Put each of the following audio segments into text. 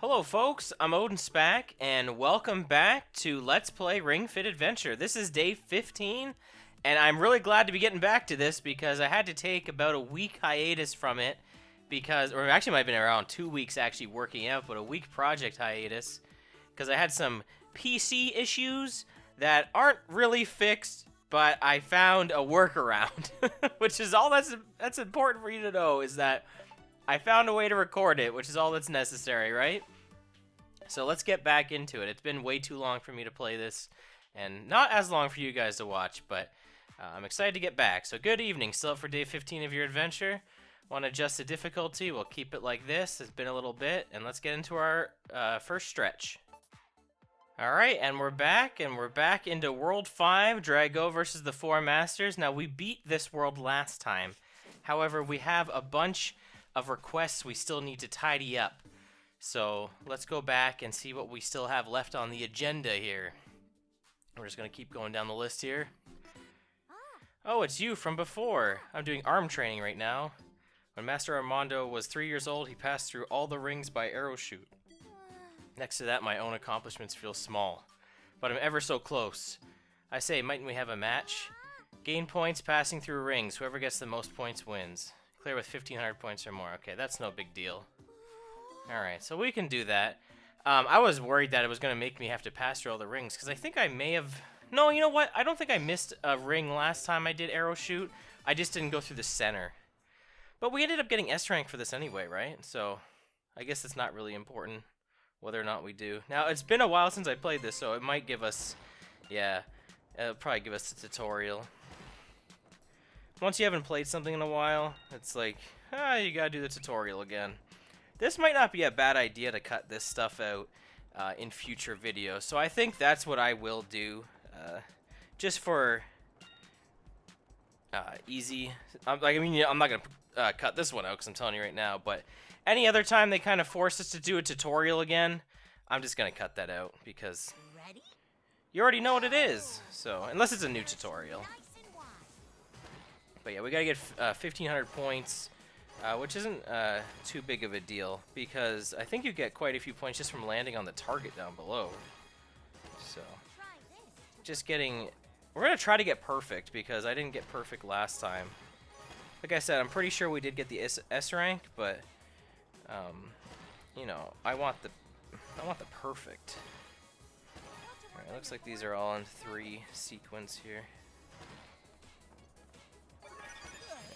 Hello folks, I'm OdinSpack, and welcome back to Let's Play Ring Fit Adventure. This is day 15, and I'm really glad to be getting back to this because I had to take about a week hiatus from it because, or actually might have been around 2 weeks actually working out, but a week project hiatus because I had some PC issues that aren't really fixed, but I found a workaround, which is all that's important for you to know, is that I found a way to record it, which is all that's necessary, right? So let's get back into it. It's been way too long for me to play this, and not as long for you guys to watch, but I'm excited to get back. So good evening. Still up for day 15 of your adventure. Want to adjust the difficulty? We'll keep it like this. It's been a little bit, and let's get into our first stretch. Alright, and we're back into World 5, Drago versus the 4 Masters. Now, we beat this world last time. However, we have a bunch of requests we still need to tidy up. So let's go back and see what we still have left on the agenda here. We're just going to keep going down the list here. Oh, it's you from before. I'm doing arm training right now. When Master Armando was 3 years old, he passed through all the rings by Aerochute. Next to that, my own accomplishments feel small, but I'm ever so close. I say, mightn't we have a match? Gain points passing through rings. Whoever gets the most points wins. Clear with 1,500 points or more. Okay, that's no big deal. Alright, so we can do that. I was worried that it was going to make me have to pass through all the rings, because I think I may have... No, you know what? I don't think I missed a ring last time I did Aerochute. I just didn't go through the center. But we ended up getting S rank for this anyway, right? So, I guess it's not really important whether or not we do. Now, it's been a while since I played this, so it might give us... Yeah, it'll probably give us a tutorial. Once you haven't played something in a while, it's like, you gotta do the tutorial again. This might not be a bad idea to cut this stuff out in future videos, so I think that's what I will do, just for easy. I'm not gonna cut this one out because I'm telling you right now, but any other time they kind of force us to do a tutorial again, I'm just gonna cut that out because you already know what it is. So unless it's a new tutorial. But yeah, we gotta get 1,500 points, which isn't too big of a deal, because I think you get quite a few points just from landing on the target down below. So, just getting... We're gonna try to get perfect, because I didn't get perfect last time. Like I said, I'm pretty sure we did get the S rank, but, you know, I want the perfect. Alright, looks like these are all in 3 sequence here.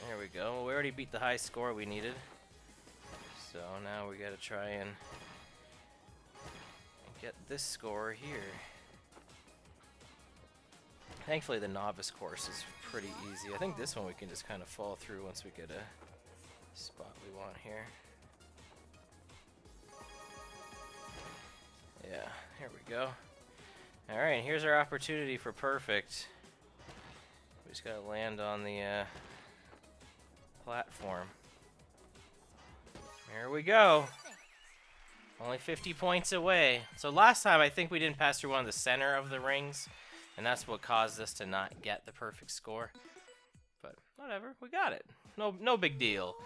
There we go. Well, we already beat the high score we needed. So now we gotta try and get this score here. Thankfully the novice course is pretty easy. I think this one we can just kind of fall through once we get a spot we want here. Yeah, here we go. Alright, here's our opportunity for perfect. We just gotta land on the platform. Here we go. Only 50 points away. So last time I think we didn't pass through one of the center of the rings, and that's what caused us to not get the perfect score. But whatever, we got it. No big deal.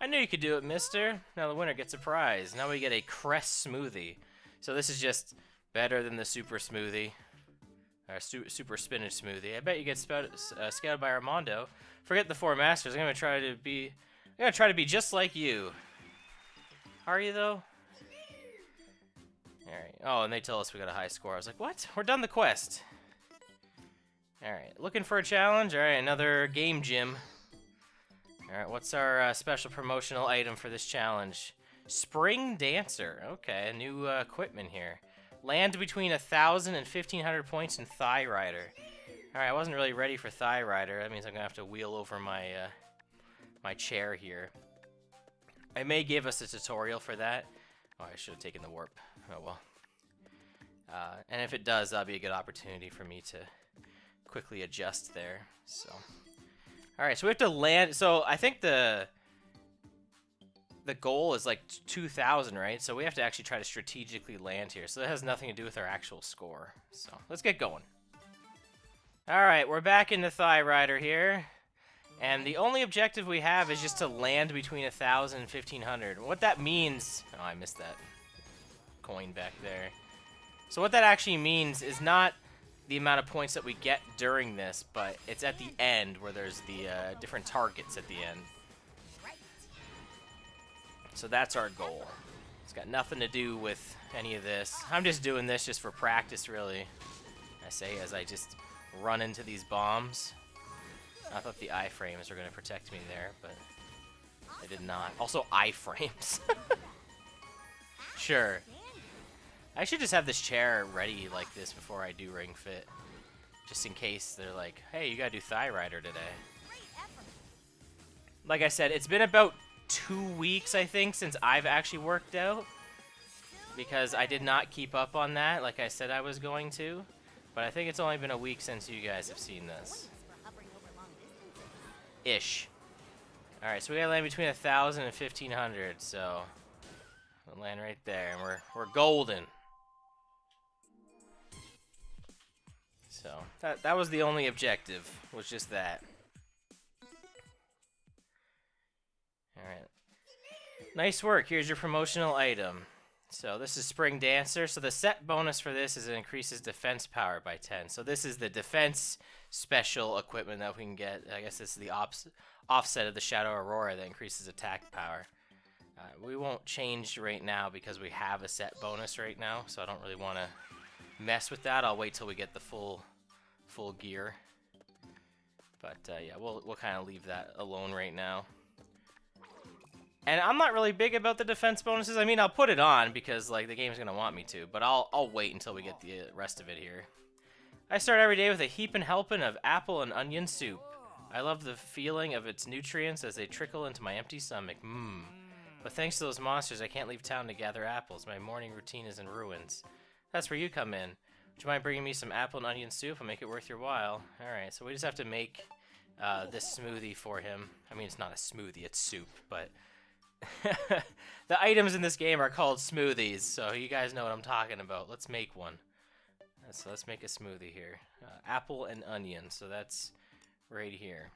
I knew you could do it, mister. Now the winner gets a prize. Now we get a crest smoothie. So this is just better than the super smoothie. Or super spinach smoothie. I bet you get scouted by Armando. Forget the 4 masters. I'm gonna try to be just like you. Are you though? Alright. Oh, and they tell us we got a high score. I was like, what? We're done the quest. Alright, looking for a challenge? Alright, another game gym. Alright, what's our special promotional item for this challenge? Spring Dancer. Okay, new equipment here. Land between 1,000 and 1,500 points in Thigh Rider. Alright, I wasn't really ready for Thigh Rider. That means I'm gonna have to wheel over my my chair here. I may give us a tutorial for that. Oh, I should have taken the warp. Oh well. And if it does, that'll be a good opportunity for me to quickly adjust there. So, alright, so we have to land. So I think the goal is like 2,000, right? So we have to actually try to strategically land here. So that has nothing to do with our actual score. So let's get going. Alright, we're back into Thigh Rider here. And the only objective we have is just to land between 1,000 and 1,500. What that means... Oh, I missed that. coin back there. So what that actually means is not the amount of points that we get during this, but it's at the end where there's the different targets at the end. So that's our goal. It's got nothing to do with any of this. I'm just doing this just for practice, really. I say as I just run into these bombs. I thought the iframes were going to protect me there, but they did not. Also, iframes. Sure. I should just have this chair ready like this before I do Ring Fit. Just in case they're like, hey, you got to do Thigh Rider today. Like I said, it's been about 2 weeks, I think, since I've actually worked out, because I did not keep up on that like I said I was going to, but I think it's only been a week since you guys have seen this. Ish. Alright, so we gotta land between 1,000 and 1,500, so we'll land right there, and we're golden. So that was the only objective, was just that. Alright. Nice work. Here's your promotional item. So this is Spring Dancer. So the set bonus for this is it increases defense power by 10. So this is the defense special equipment that we can get. I guess this is the offset of the Shadow Aurora that increases attack power. We won't change right now because we have a set bonus right now. So I don't really want to mess with that. I'll wait till we get the full gear. But yeah, we'll kind of leave that alone right now. And I'm not really big about the defense bonuses. I mean, I'll put it on because like the game's gonna want me to, but I'll wait until we get the rest of it here. I start every day with a heapin' helping of apple and onion soup. I love the feeling of its nutrients as they trickle into my empty stomach. But thanks to those monsters, I can't leave town to gather apples. My morning routine is in ruins. That's where you come in. Would you mind bringing me some apple and onion soup? I'll make it worth your while. Alright, so we just have to make this smoothie for him. I mean, it's not a smoothie, it's soup, but the items in this game are called smoothies, so you guys know what I'm talking about. Let's make one. So let's make a smoothie here. Apple and onion, so that's right here.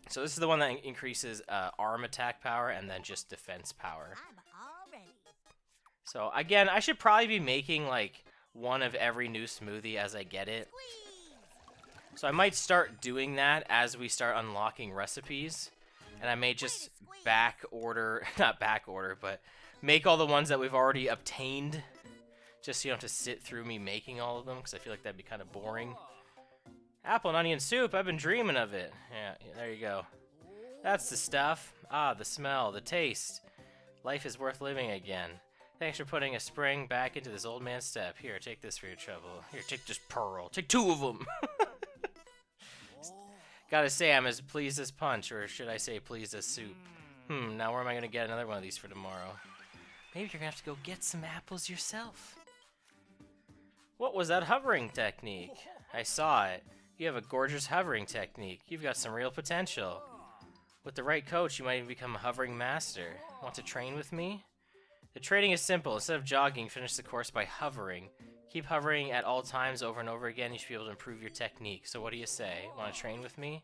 So this is the one that increases arm attack power and then just defense power. So again, I should probably be making like one of every new smoothie as I get it. So I might start doing that as we start unlocking recipes. And I may just not back order, but make all the ones that we've already obtained. Just so you don't have to sit through me making all of them, because I feel like that'd be kind of boring. Apple and onion soup, I've been dreaming of it. Yeah, there you go. That's the stuff. Ah, the smell, the taste. Life is worth living again. Thanks for putting a spring back into this old man's step. Here, take this for your trouble. Here, take this pearl. Take 2 of them. Gotta say, I'm as pleased as punch, or should I say pleased as soup. Now where am I gonna get another one of these for tomorrow? Maybe you're gonna have to go get some apples yourself. What was that hovering technique? I saw it. You have a gorgeous hovering technique. You've got some real potential. With the right coach, you might even become a hovering master. Want to train with me? The training is simple. Instead of jogging, finish the course by hovering. Keep hovering at all times over and over again. You should be able to improve your technique. So what do you say? Want to train with me?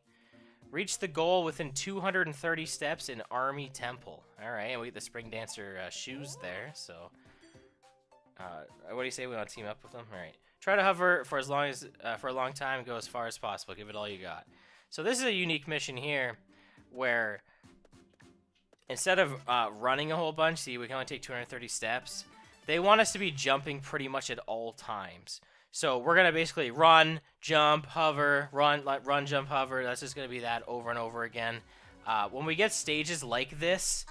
Reach the goal within 230 steps in Armie Temple. Alright, and we get the Spring Dancer shoes there. So, what do you say? We want to team up with them? Alright. Try to hover for as long as for a long time and go as far as possible. Give it all you got. So this is a unique mission here where instead of running a whole bunch, see, we can only take 230 steps. They want us to be jumping pretty much at all times. So we're going to basically run, jump, hover, run, jump, hover. That's just going to be that over and over again. When we get stages like this,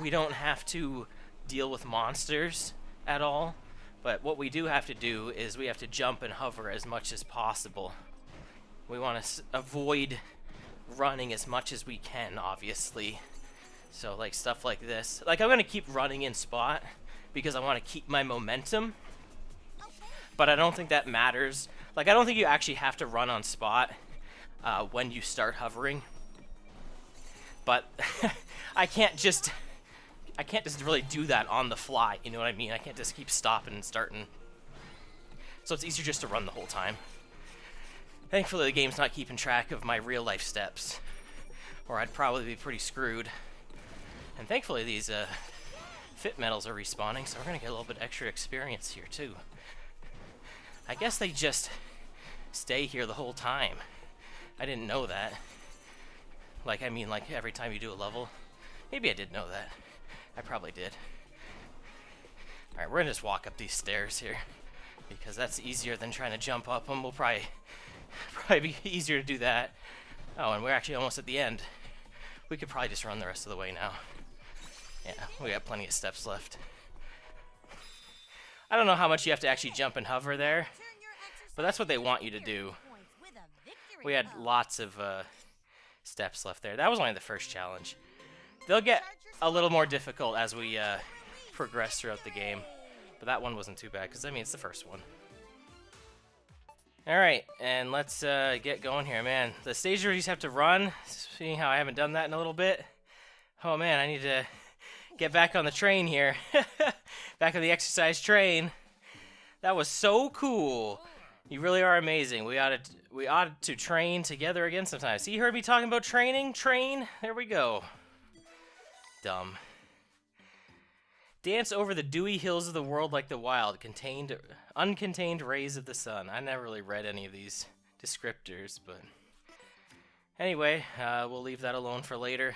we don't have to deal with monsters at all. But what we do have to do is we have to jump and hover as much as possible. We want to avoid running as much as we can, obviously. So like stuff like this. Like I'm going to keep running in spot because I want to keep my momentum. But I don't think that matters. Like I don't think you actually have to run on spot when you start hovering. But I can't just really do that on the fly, you know what I mean? I can't just keep stopping and starting. So it's easier just to run the whole time. Thankfully the game's not keeping track of my real life steps, or I'd probably be pretty screwed. And thankfully these fit medals are respawning, so we're gonna get a little bit extra experience here too. I guess they just stay here the whole time. I didn't know that. Like, I mean, like every time you do a level. Maybe I did know that. I probably did. Alright, we're gonna just walk up these stairs here, because that's easier than trying to jump up them. We'll probably be easier to do that. Oh, and we're actually almost at the end. We could probably just run the rest of the way now. Yeah, we got plenty of steps left. I don't know how much you have to actually jump and hover there, but that's what they want you to do. We had lots of steps left there. That was only the first challenge. They'll get a little more difficult as we progress throughout the game, but that one wasn't too bad because, I mean, it's the first one. Alright, and let's get going here, man. The stage where you just have to run, seeing how I haven't done that in a little bit. Oh man, I need to get back on the train here. Back on the exercise train. That was so cool. You really are amazing. We ought to train together again sometime. See, you heard me talking about training? Train? There we go. Dumb. Dance over the dewy hills of the world like the wild, uncontained rays of the sun. I never really read any of these descriptors, but anyway, we'll leave that alone for later.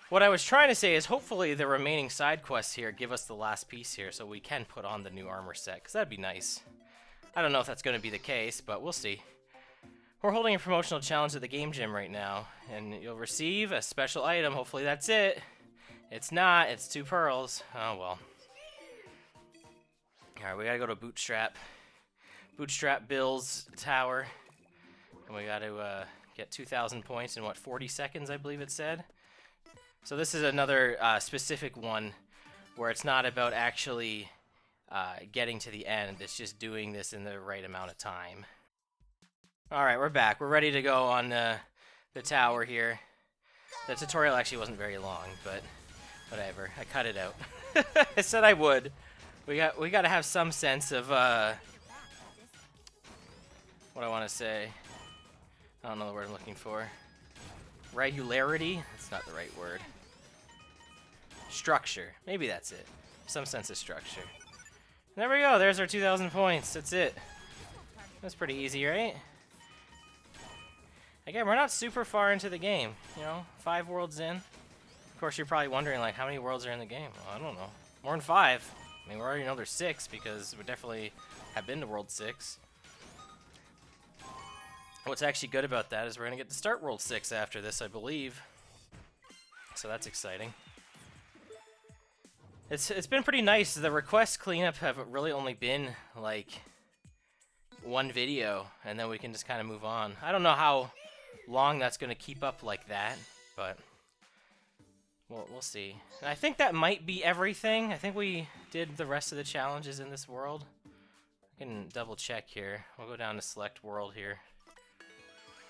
What I was trying to say is hopefully the remaining side quests here give us the last piece here so we can put on the new armor set, because that'd be nice. I don't know if that's going to be the case, but we'll see. We're holding a promotional challenge at the game gym right now, and you'll receive a special item. Hopefully that's it. It's not. It's 2 pearls. Oh, well. Alright, we gotta go to Bootstrap. Bootstrap Bill's tower. And we gotta get 2,000 points in, what, 40 seconds, I believe it said? So this is another specific one where it's not about actually getting to the end. It's just doing this in the right amount of time. Alright, we're back. We're ready to go on the tower here. The tutorial actually wasn't very long, but whatever. I cut it out. I said I would. We got to have some sense of what I want to say. I don't know the word I'm looking for. Regularity? That's not the right word. Structure. Maybe that's it. Some sense of structure. There we go. There's our 2,000 points. That's it. That's pretty easy, right? Again, we're not super far into the game. You know, 5 worlds in. Of course, you're probably wondering, like, how many worlds are in the game? Well, I don't know. More than 5. I mean, we already know there's 6 because we definitely have been to World 6. What's actually good about that is we're going to get to start World 6 after this, I believe. So that's exciting. It's been pretty nice. The request cleanup have really only been, like, 1 video, and then we can just kind of move on. I don't know how long that's going to keep up like that, but we'll see. And I think that might be everything. I think we did the rest of the challenges in this world. I can double check here. We'll go down to select world here.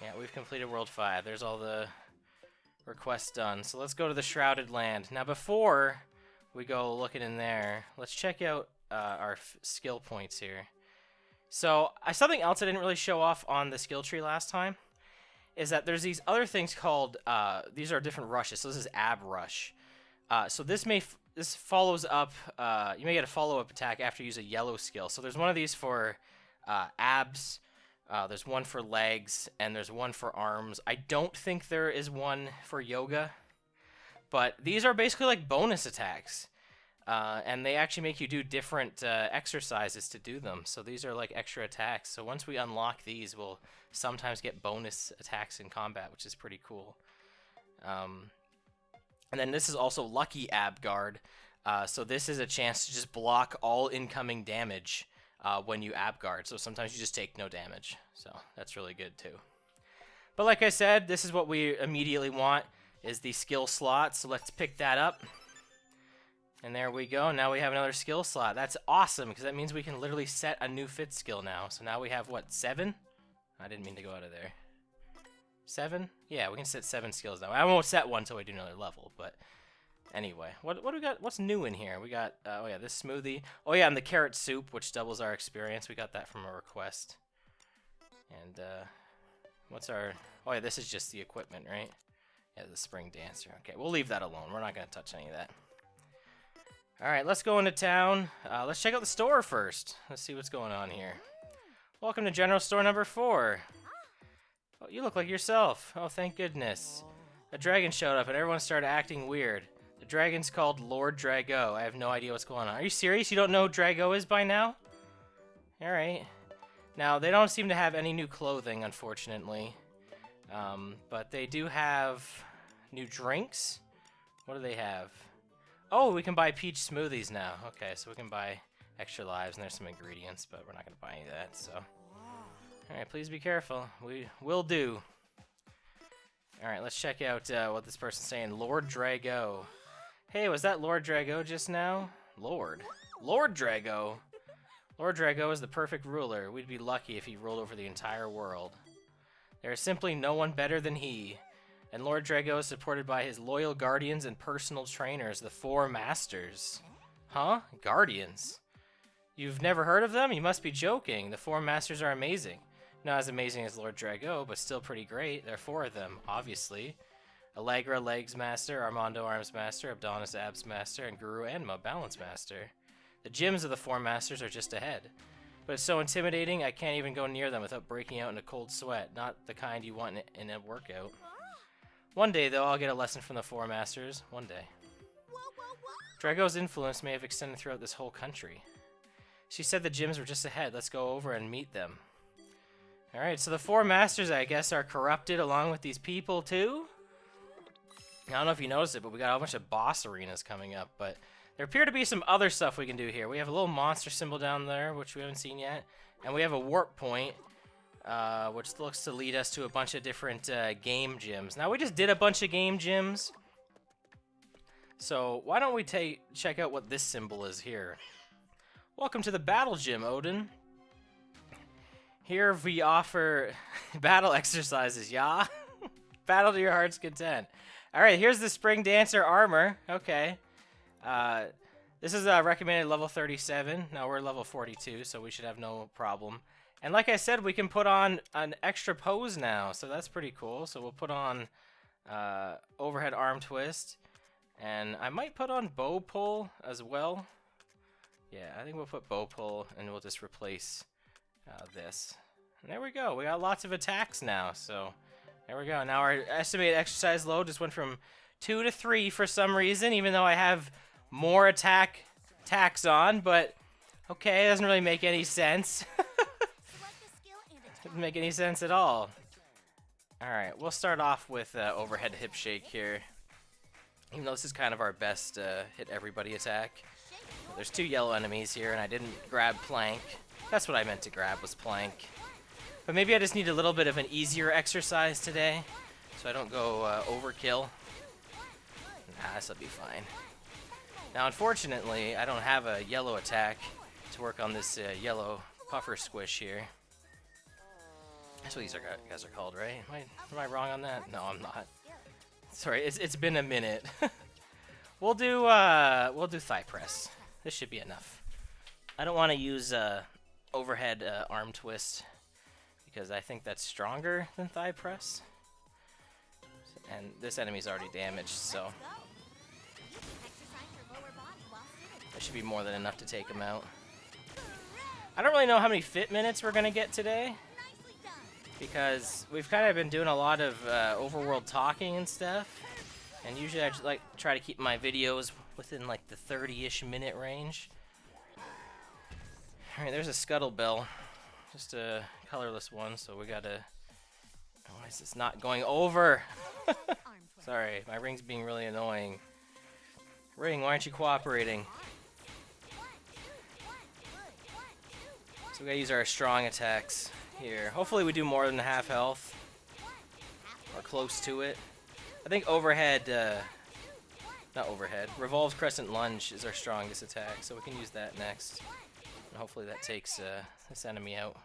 Yeah, we've completed World 5. There's all the requests done. So let's go to the Shrouded Land. Now before we go looking in there, let's check out our skill points here. So something else I didn't really show off on the skill tree last time is that there's these other things called, these are different rushes. So this is Ab Rush. So this follows up, you may get a follow-up attack after you use a yellow skill. So there's one of these for abs, there's one for legs, and there's one for arms. I don't think there is one for yoga, but these are basically like bonus attacks. And they actually make you do different exercises to do them. So these are like extra attacks. So once we unlock these, we'll sometimes get bonus attacks in combat, which is pretty cool. And then this is also Lucky Ab Guard. So this is a chance to just block all incoming damage when you Ab Guard. So sometimes you just take no damage. So that's really good too. But like I said, this is what we immediately want, is the skill slot. So let's pick that up. And there we go. Now we have another skill slot. That's awesome, because that means we can literally set a new fit skill now. So now we have, what, 7? I didn't mean to go out of there. 7? Yeah, we can set 7 skills now. I won't set one until we do another level, but anyway. What do we got? What's new in here? We got, oh yeah, this smoothie. Oh yeah, and the carrot soup, which doubles our experience. We got that from a request. And, what's our, oh yeah, this is just the equipment, right? Yeah, the spring dancer. Okay, we'll leave that alone. We're not going to touch any of that. Alright, let's go into town. Let's check out the store first. Let's see what's going on here. Welcome to General Store number 4. Oh, you look like yourself. Oh, thank goodness. A dragon showed up and everyone started acting weird. The dragon's called Lord Drago. I have no idea what's going on. Are you serious? You don't know who Drago is by now? Alright. Now, they don't seem to have any new clothing, unfortunately. But they do have new drinks. What do they have? Oh, we can buy peach smoothies now. Okay, so we can buy extra lives, and there's some ingredients, but we're not going to buy any of that, so. Alright, please be careful. We will do. Alright, let's check out what this person's saying. Lord Drago. Hey, was that Lord Drago just now? Lord Drago? Lord Drago is the perfect ruler. We'd be lucky if he ruled over the entire world. There is simply no one better than he. And Lord Drago is supported by his loyal guardians and personal trainers, the 4 masters. Huh? Guardians? You've never heard of them? You must be joking. The 4 masters are amazing. Not as amazing as Lord Drago, but still pretty great. There are 4 of them, obviously. Allegra, Legs Master, Armando, Arms Master, Abdonis, Abs Master, and Guru Enma, Balance Master. The gyms of the 4 masters are just ahead. But it's so intimidating, I can't even go near them without breaking out in a cold sweat. Not the kind you want in a workout. One day, though, I'll get a lesson from the 4 masters. One day. Drago's influence may have extended throughout this whole country. She said the gyms were just ahead. Let's go over and meet them. Alright, so the 4 masters, I guess, are corrupted along with these people, too? I don't know if you noticed it, but we got a bunch of boss arenas coming up, but there appear to be some other stuff we can do here. We have a little monster symbol down there, which we haven't seen yet, and we have a warp point, which looks to lead us to a bunch of different game gyms. Now, we just did a bunch of game gyms, so why don't we check out what this symbol is here. Welcome to the battle gym, Odin. Here we offer battle exercises, yeah? Battle to your heart's content. Alright, here's the Spring Dancer armor. Okay. This is recommended level 37. Now we're level 42, so we should have no problem. And like I said, we can put on an extra pose now, so that's pretty cool. So we'll put on overhead arm twist. And I might put on bow pull as well. Yeah, I think we'll put bow pull, and we'll just replace this. And there we go. We got lots of attacks now, so there we go. Now our estimated exercise load just went from 2 to 3 for some reason, even though I have more attacks on, but okay, it doesn't really make any sense. Doesn't make any sense at all. Alright, we'll start off with overhead hip shake here. Even though this is kind of our best hit everybody attack. There's 2 yellow enemies here, and I didn't grab plank. That's what I meant to grab, was plank. But maybe I just need a little bit of an easier exercise today, so I don't go overkill. Nah, this'll be fine. Now, unfortunately, I don't have a yellow attack to work on this yellow puffer squish here. That's what these guys are called, right? Am I wrong on that? No, I'm not. Sorry, it's been a minute. We'll do thigh press. This should be enough. I don't want to use overhead arm twist because I think that's stronger than thigh press. And this enemy's already damaged, so that should be more than enough to take him out. I don't really know how many fit minutes we're gonna get today, because we've kind of been doing a lot of overworld talking and stuff, and usually I just like try to keep my videos within like the 30-ish minute range. Alright, there's a scuttle bell, just a colorless one, so we gotta... Why is this not going over? Sorry, my ring's being really annoying. Ring, why aren't you cooperating? So we gotta use our strong attacks here. Hopefully we do more than half health, or close to it. I think overhead, not overhead, revolves crescent lunge is our strongest attack, so we can use that next. And hopefully that takes this enemy out.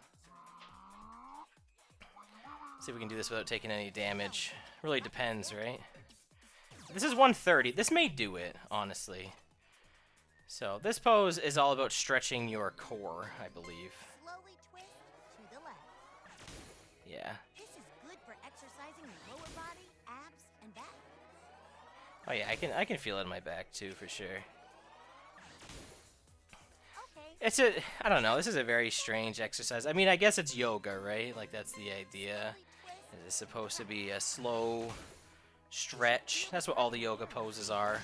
See if we can do this without taking any damage. Really depends, right? This is 130. This may do it, honestly. So this pose is all about stretching your core, I believe. Slowly twist to the left. Yeah. This is good for exercising your lower body, abs, and back. Oh yeah, I can feel it in my back too, for sure. I don't know, this is a very strange exercise. I mean, I guess it's yoga, right? Like, that's the idea. It's supposed to be a slow stretch. That's what all the yoga poses are.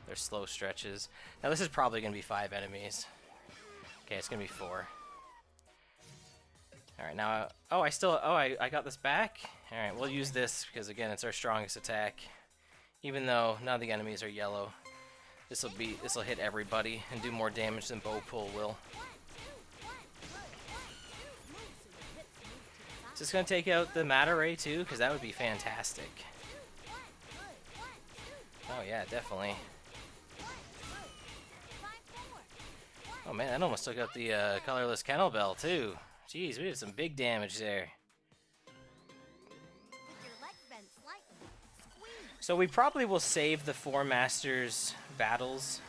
They're slow stretches. Now, this is probably going to be 5 enemies. Okay, it's going to be 4. Alright, now... I got this back? Alright, we'll use this because, again, it's our strongest attack. Even though none of the enemies are yellow. This'll hit everybody and do more damage than bow pull will. Is this gonna take out the Mata Ray too? Because that would be fantastic. Oh yeah, definitely. Oh man, that almost took out the colorless kennel bell too. Jeez, we did some big damage there. So we probably will save the 4 Masters battles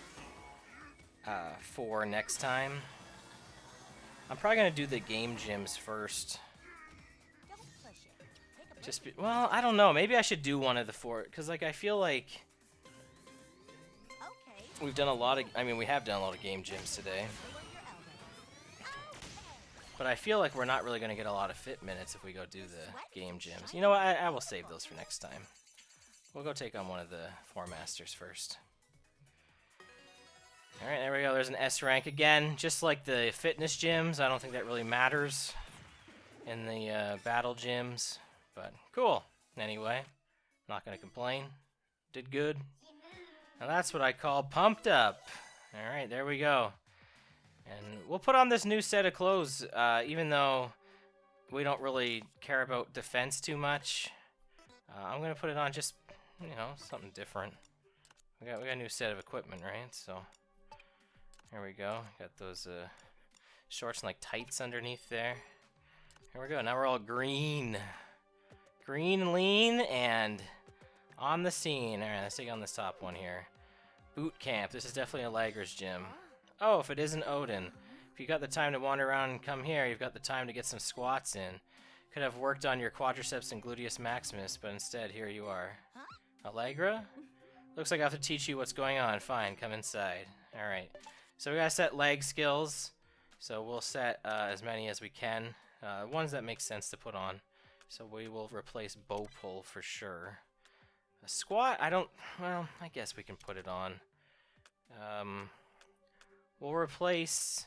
for next time. I'm probably gonna do the game gyms first. Well, I don't know. Maybe I should do one of the 4, because like I feel like we've done a lot of. I mean, we have done a lot of game gyms today, but I feel like we're not really gonna get a lot of fit minutes if we go do the game gyms. You know what? I will save those for next time. We'll go take on one of the 4 Masters first. Alright, there we go. There's an S rank again. Just like the fitness gyms, I don't think that really matters in the battle gyms. But cool. Anyway, not going to complain. Did good. Now that's what I call pumped up. Alright, there we go. And we'll put on this new set of clothes, even though we don't really care about defense too much. I'm going to put it on just... you know, something different. We got a new set of equipment, right? So there we go. Got those shorts and like tights underneath there. Here we go. Now we're all green, green, lean, and on the scene. All right, let's take on this top one here. Boot camp. This is definitely a lagger's gym. Oh, if it isn't Odin. If you got the time to wander around and come here, you've got the time to get some squats in. Could have worked on your quadriceps and gluteus maximus, but instead, here you are. Allegra? Looks like I have to teach you what's going on. Fine, come inside. Alright. So we gotta set leg skills. So we'll set as many as we can. Ones that make sense to put on. So we will replace bow pull for sure. A squat, well, I guess we can put it on. We'll replace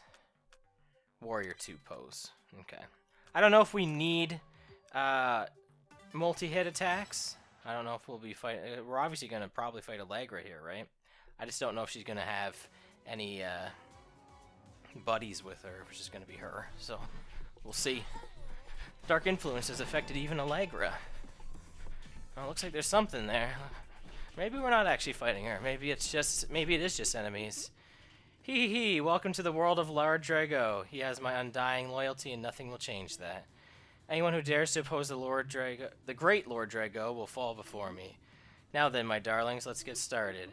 Warrior 2 pose. Okay. I don't know if we need multi-hit attacks. I don't know if we'll be fighting. We're obviously going to probably fight Allegra here, right? I just don't know if she's going to have any buddies with her, which is going to be her. So, we'll see. Dark Influence has affected even Allegra. Well, looks like there's something there. Maybe we're not actually fighting her. Maybe it is just enemies. Hee hee, welcome to the world of Lord Drago. He has my undying loyalty and nothing will change that. Anyone who dares to oppose the great Lord Drago will fall before me. Now then, my darlings, let's get started.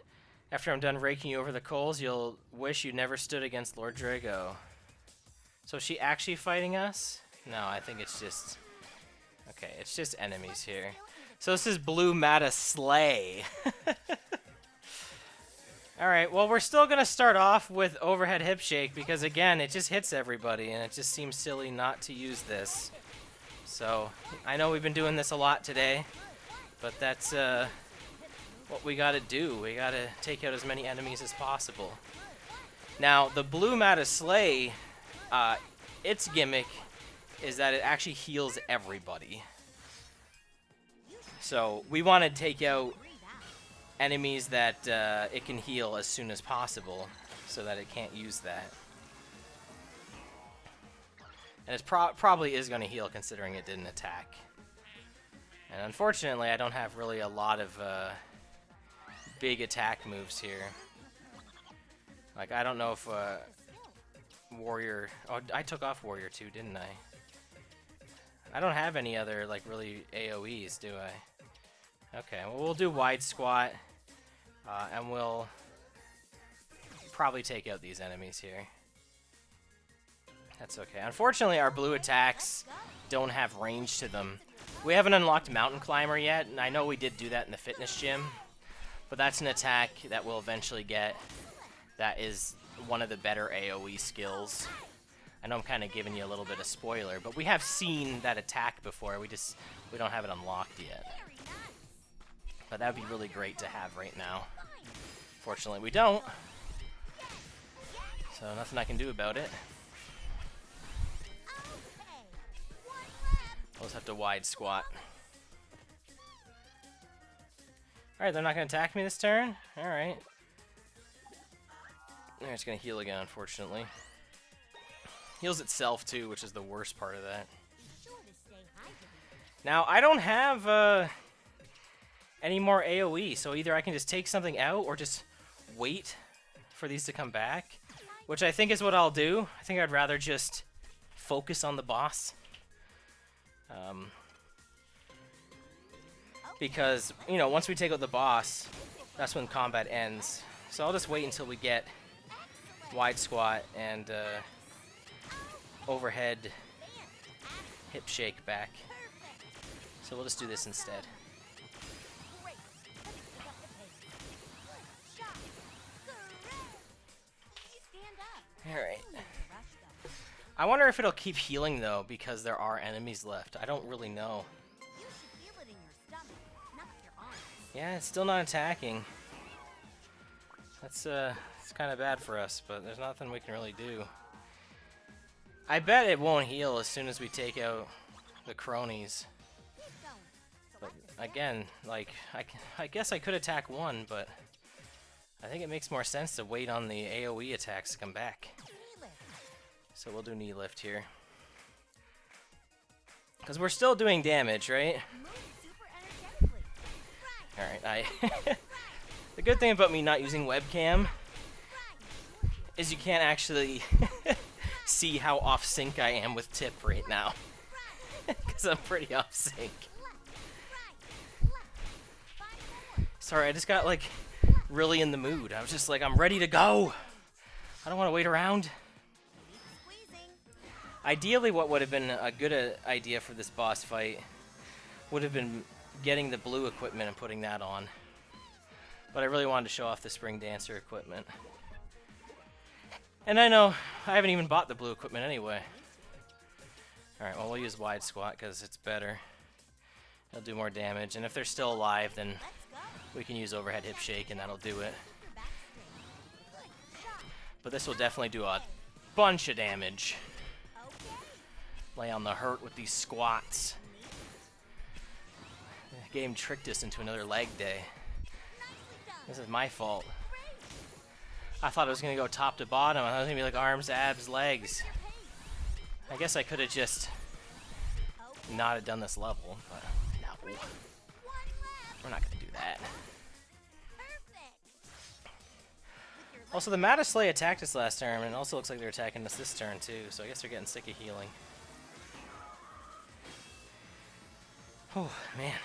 After I'm done raking you over the coals, you'll wish you never stood against Lord Drago. So is she actually fighting us? No, I think it's just... okay, it's just enemies here. So this is Blue Mata Slay. Alright, well, we're still going to start off with overhead hip shake because, again, it just hits everybody, and it just seems silly not to use this. So, I know we've been doing this a lot today, but that's what we gotta do. We gotta take out as many enemies as possible. Now, the Blue Mata Slay, its gimmick is that it actually heals everybody. So, we want to take out enemies that it can heal as soon as possible so that it can't use that. And it probably is going to heal considering it didn't attack. And unfortunately, I don't have really a lot of big attack moves here. Like, I don't know if Warrior... oh, I took off Warrior 2, didn't I? I don't have any other, like, really AoEs, do I? Okay, well, we'll do wide squat. And we'll probably take out these enemies here. That's okay. Unfortunately, our blue attacks don't have range to them. We haven't unlocked Mountain Climber yet, and I know we did do that in the fitness gym. But that's an attack that we'll eventually get that is one of the better AoE skills. I know I'm kind of giving you a little bit of spoiler, but we have seen that attack before. We don't have it unlocked yet. But that would be really great to have right now. Fortunately, we don't. So nothing I can do about it. I'll just have to wide squat. Alright, they're not going to attack me this turn? Alright. It's going to heal again, unfortunately. Heals itself too, which is the worst part of that. Now, I don't have any more AoE, so either I can just take something out or just wait for these to come back, which I think is what I'll do. I think I'd rather just focus on the boss. Because, you know, once we take out the boss, that's when combat ends. So I'll just wait until we get wide squat and overhead hip shake back. So we'll just do this instead. Alright. I wonder if it'll keep healing though, because there are enemies left. I don't really know. Yeah, it's still not attacking. That's it's kind of bad for us, but there's nothing we can really do. I bet it won't heal as soon as we take out the cronies. But again, like, I guess I could attack one, but I think it makes more sense to wait on the AoE attacks to come back. So we'll do knee lift here. Because we're still doing damage, right? Alright, the good thing about me not using webcam is you can't actually see how off sync I am with Tip right now. Because I'm pretty off sync. Sorry, I just got like really in the mood. I was just like, I'm ready to go. I don't want to wait around. Ideally, what would have been a good idea for this boss fight would have been getting the blue equipment and putting that on. But I really wanted to show off the Spring Dancer equipment. And I know I haven't even bought the blue equipment anyway. Alright, well, we'll use wide squat because it's better. It'll do more damage. And if they're still alive, then we can use overhead hip shake and that'll do it. But this will definitely do a bunch of damage. Lay on the hurt with these squats. The game tricked us into another leg day. This is my fault. I thought it was going to go top to bottom. I thought it was going to be like arms, abs, legs. I guess I could have just not have done this level, but no. We're not going to do that. Also, the Mataslay attacked us last turn, and it also looks like they're attacking us this turn too, so I guess they're getting sick of healing. Oh, man.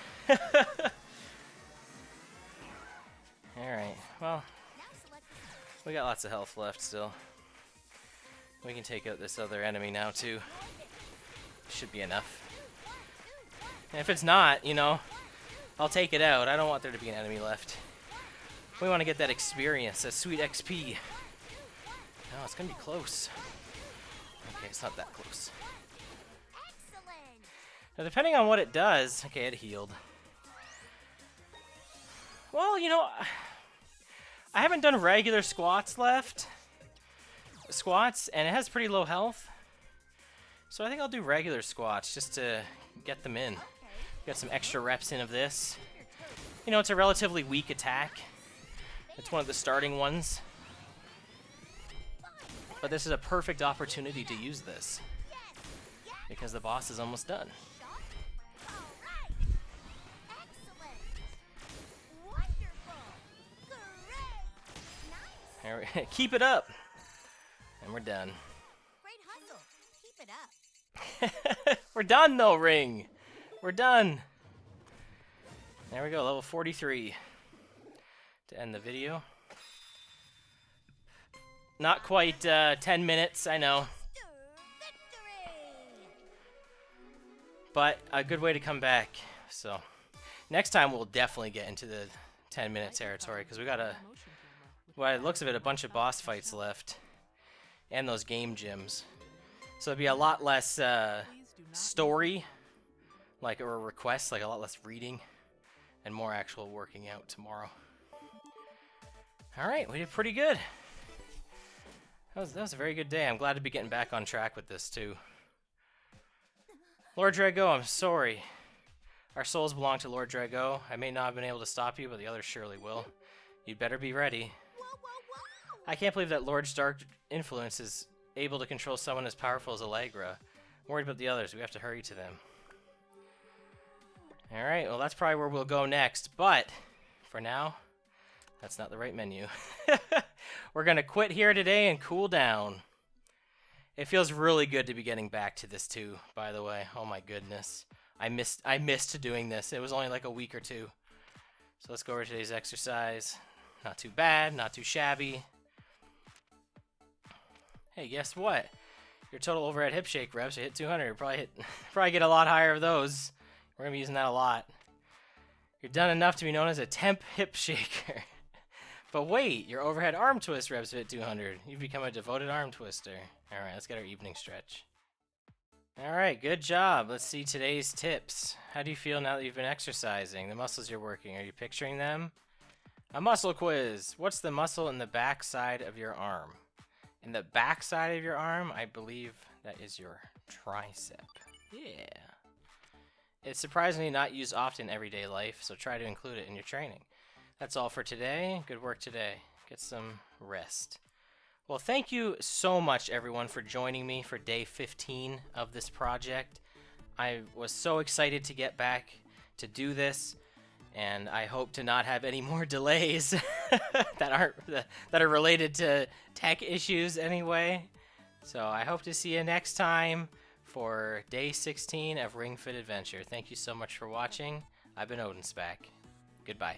Alright, well, we got lots of health left still. We can take out this other enemy now, too. Should be enough. And if it's not, you know, I'll take it out. I don't want there to be an enemy left. We want to get that experience, that sweet XP. No, it's going to be close. Okay, it's not that close. Now, depending on what it does... Okay, it healed. Well, you know, I haven't done regular squats left. Squats, and it has pretty low health. So I think I'll do regular squats just to get them in. Get some extra reps in of this. You know, it's a relatively weak attack. It's one of the starting ones. But this is a perfect opportunity to use this. Because the boss is almost done. Keep it up. And we're done. Great hustle. Keep it up. We're done though, Ring. We're done. There we go, level 43. To end the video. Not quite 10 minutes, I know. But a good way to come back. So next time we'll definitely get into the 10-minute territory because we by the looks of it, a bunch of boss fights left. And those game gyms. So it'd be a lot less story, like, or requests, like a lot less reading, and more actual working out tomorrow. Alright, we did pretty good. That was a very good day. I'm glad to be getting back on track with this, too. Lord Drago, I'm sorry. Our souls belong to Lord Drago. I may not have been able to stop you, but the others surely will. You'd better be ready. I can't believe that Lord's dark influence is able to control someone as powerful as Allegra. I'm worried about the others. We have to hurry to them. Alright, well that's probably where we'll go next, but for now, that's not the right menu. We're gonna quit here today and cool down. It feels really good to be getting back to this too, by the way. Oh my goodness. I missed doing this. It was only like a week or two. So let's go over today's exercise. Not too bad, not too shabby. Hey, guess what? Your total overhead hip shake reps, you hit 200. Probably get a lot higher of those. We're gonna be using that a lot. You're done enough to be known as a temp hip shaker. But wait, your overhead arm twist reps hit 200. You've become a devoted arm twister. All right, let's get our evening stretch. All right, good job. Let's see today's tips. How do you feel now that you've been exercising? The muscles you're working, are you picturing them? A muscle quiz. What's the muscle in the back side of your arm? In the back side of your arm, I believe that is your tricep. Yeah. It's surprisingly not used often in everyday life, so try to include it in your training. That's all for today. Good work today. Get some rest. Well, thank you so much, everyone, for joining me for day 15 of this project. I was so excited to get back to do this, and I hope to not have any more delays that are related to tech issues anyway. So I hope to see you next time for day 16 of Ring Fit Adventure. Thank you so much for watching. I've been OdinSpack. Goodbye.